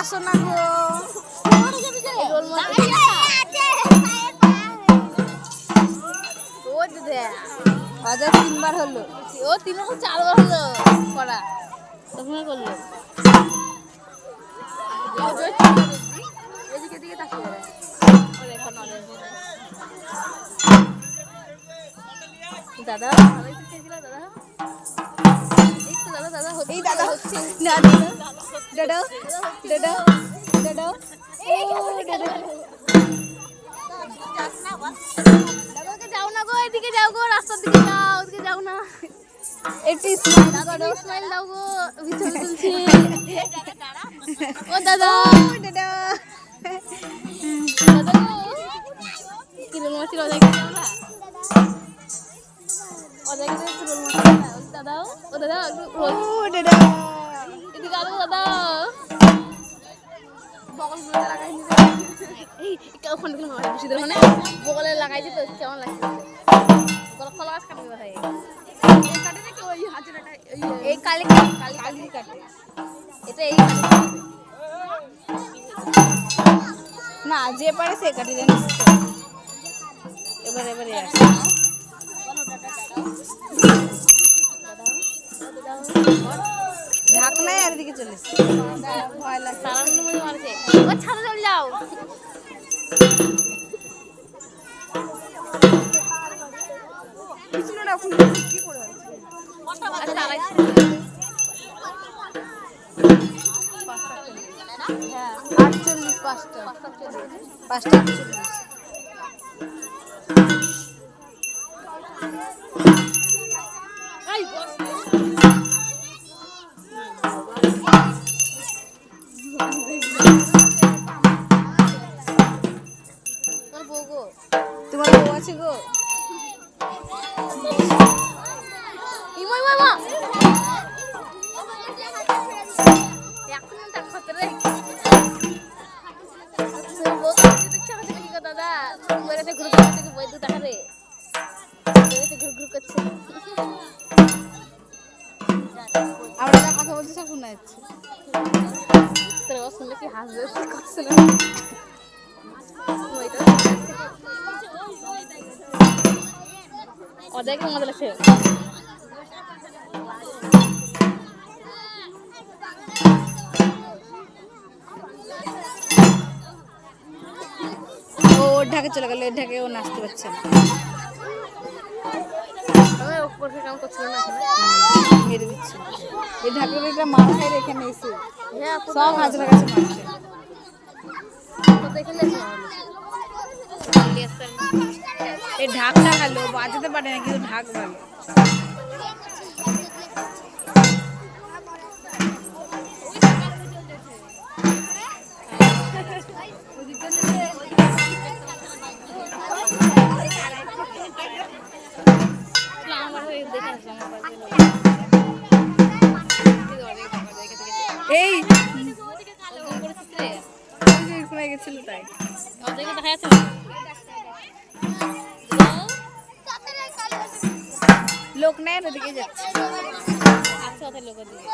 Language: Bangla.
আসো না গো। বাজার 3 বার হলো। ও 3 বার 4 বার হলো করা তখন করলো এদিকে দিকে তাকিয়ে দাদা ভালোই তো খেয়েছিল দাদা এই তো দাদা দাদা এই দাদা হচ্ছে না দাদা দাদা দাদা দাদাকে যাও না গো এদিকে যাও গো রাস্তার দিকে যাও ওদিকে যাও না একটু স্মাইল করো। স্মাইল দাও গো ভিতরে তুলছি ও দাদা দাদা দাদা কিরণ মাছির ওদেরকে যাও না ওদেরকে কিরণ মাছির দাদা ও দাদা ও দাদা এদিকে আলো দাদা বগল গুলো লাগাই নিতে এই ওখানে গেলে মাছ বেশি ধরে মানে বগলে লাগাই দিতে কেমন লাগছে বগল কলা গাছ কাটবে ভাই এই কাটে নাকি ওই হাজিরাটা এই কালি কাটে এটা এই না যে পারে সে কাটে জানিস তো। এবারে আসে ঢাকনায় আর এদিকে চলে এসছে। ভয় লাগে। সারান্ন মধ্যে মারছে ও ছাদে চলে যাও কিছু না এখন কি করে আছে? হ্যাঁ 48 5টা 5টা 48 তোমার বউ আছে গো? ইমা ইমা ইমা এখন তার খতরে বহুত দেখছ না কি কথা দাদা মেরে তে ঘুরে ঘুরে থেকে বই দুটা করে মেরে তে ঘুরে ঘুরে করছে আমরা যা কথা বলছি সব শোনা যাচ্ছে। তোর কথা শুনলে কি হাসবে করছে না ওদেরকে মজা লাগছে ও ওর ঢাকে চলে গেল, এর ঢাকে ও নাচতে পারছে না। উপর থেকে কাম করছিল না মেরে দিচ্ছে এই ঢাকের এটা মার খাই রেখে নিয়েছে হ্যাঁ সব হাজরা কাছে মারছে। তো দেখে লেছে এই ঢাকটা ভালো বাজাতে পারে না কিন্তু ঢাক ভালো। এই গেছিল তাই দেখা যাচ্ছে লোক নেয় ওদিকে যাচ্ছে। আচ্ছা ওদের লোকের দিকে